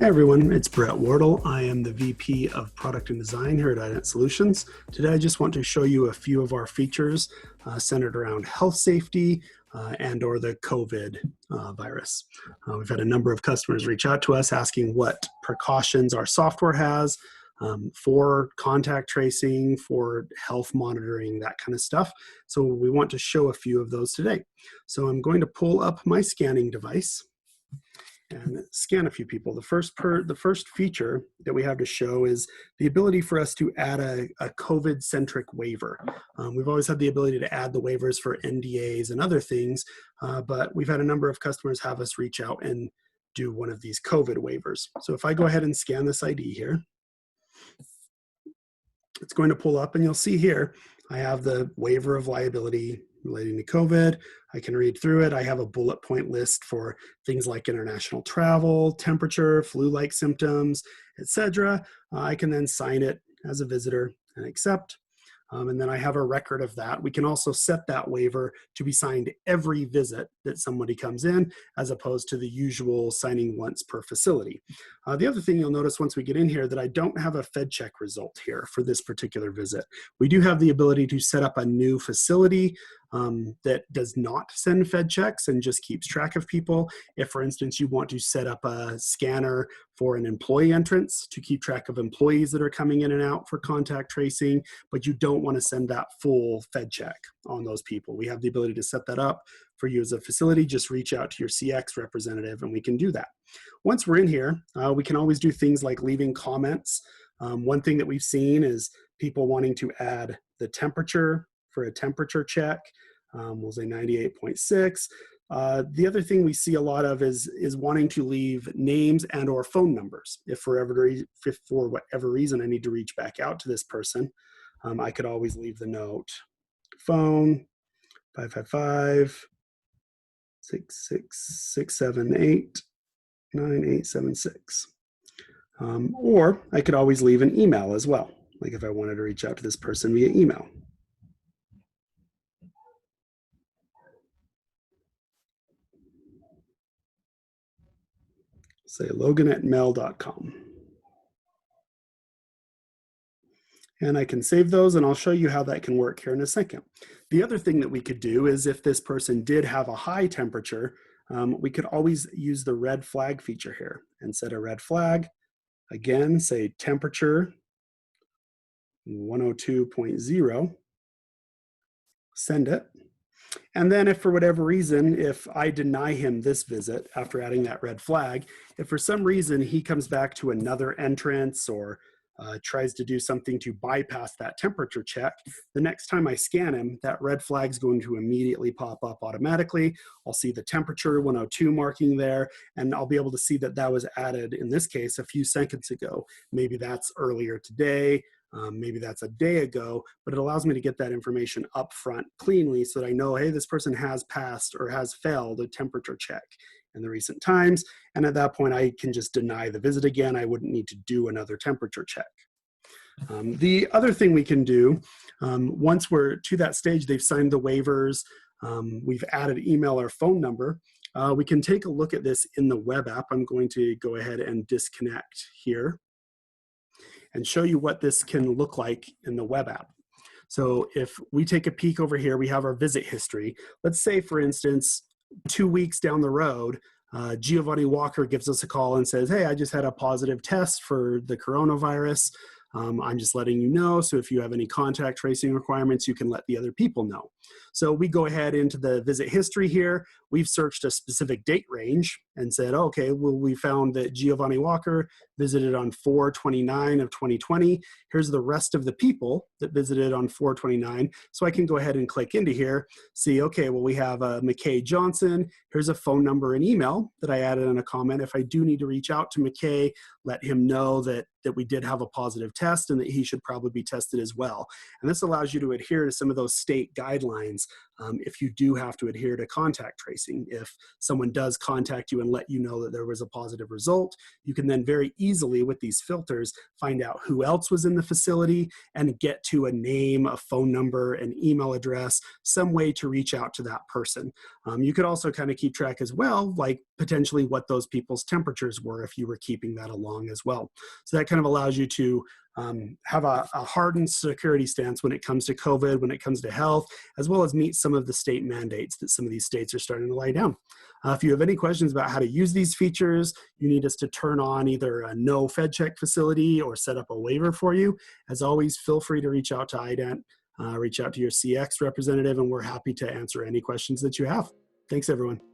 Hey everyone, it's Brett Wardle. I am the VP of Product and Design here at Ident Solutions. Today I just want to show you a few of our features centered around health safety and or the COVID virus. We've had a number of customers reach out to us asking what precautions our software has for contact tracing, for health monitoring, that kind of stuff. So we want to show a few of those today. So I'm going to pull up my scanning device and scan a few people. The first feature that we have to show is the ability for us to add a COVID-centric waiver. We've always had the ability to add the waivers for NDAs and other things, but we've had a number of customers have us reach out and do one of these COVID waivers. So if I go ahead and scan this ID here, it's going to pull up and you'll see here, I have the waiver of liability relating to COVID. I can read through it. I have a bullet point list for things like international travel, temperature, flu-like symptoms, etc. I can then sign it as a visitor and accept. And then I have a record of that. We can also set that waiver to be signed every visit that somebody comes in, as opposed to the usual signing once per facility. The other thing you'll notice once we get in here that I don't have a FedCheck result here for this particular visit. We do have the ability to set up a new facility that does not send FedChecks and just keeps track of people. If, for instance, you want to set up a scanner for an employee entrance to keep track of employees that are coming in and out for contact tracing, but you don't want to send that full FedCheck on those people, we have the ability to set that up for you as a facility. Just reach out to your CX representative and we can do that. Once we're in here, we can always do things like leaving comments. One thing that we've seen is people wanting to add the temperature for a temperature check. We'll say 98.6. The other thing we see a lot of is wanting to leave names and or phone numbers. If for whatever reason I need to reach back out to this person, I could always leave the note, phone 555-678-9876. Or I could always leave an email as well, like if I wanted to reach out to this person via email. Say logan@mail.com. And I can save those and I'll show you how that can work here in a second. The other thing that we could do is if this person did have a high temperature, we could always use the red flag feature here and set a red flag. Again, say temperature 102.0, send it. And then if for whatever reason, if I deny him this visit after adding that red flag, if for some reason he comes back to another entrance or tries to do something to bypass that temperature check, the next time I scan him, that red flag is going to immediately pop up automatically. I'll see the temperature 102 marking there, and I'll be able to see that that was added, in this case, a few seconds ago. Maybe that's earlier today, maybe that's a day ago, but it allows me to get that information up front cleanly so that I know, hey, this person has passed or has failed a temperature check in the recent times. And at that point, I can just deny the visit again. I wouldn't need to do another temperature check. The other thing we can do, once we're to that stage, they've signed the waivers, we've added email or phone number, we can take a look at this in the web app. I'm going to go ahead and disconnect here and show you what this can look like in the web app. So if we take a peek over here, we have our visit history. Let's say, for instance, 2 weeks down the road, Giovanni Walker gives us a call and says, hey, I just had a positive test for the coronavirus. I'm just letting you know. So if you have any contact tracing requirements, you can let the other people know. So we go ahead into the visit history here. We've searched a specific date range and said, okay, well, we found that Giovanni Walker visited on 4/29 of 2020. Here's the rest of the people that visited on 4/29. So I can go ahead and click into here, see, okay, well, we have McKay Johnson. Here's a phone number and email that I added in a comment. If I do need to reach out to McKay, let him know that we did have a positive test and that he should probably be tested as well. And this allows you to adhere to some of those state guidelines if you do have to adhere to contact tracing. If someone does contact you and let you know that there was a positive result, you can then very easily with these filters find out who else was in the facility and get to a name, a phone number, an email address, some way to reach out to that person. You could also kind of keep track as well, like potentially what those people's temperatures were if you were keeping that along as well. So that kind of allows you to have a hardened security stance when it comes to COVID, when it comes to health, as well as meet some of the state mandates that some of these states are starting to lay down. If you have any questions about how to use these features, you need us to turn on either a no FedCheck facility or set up a waiver for you. As always, feel free to reach out to IDENT, reach out to your CX representative, and we're happy to answer any questions that you have. Thanks, everyone.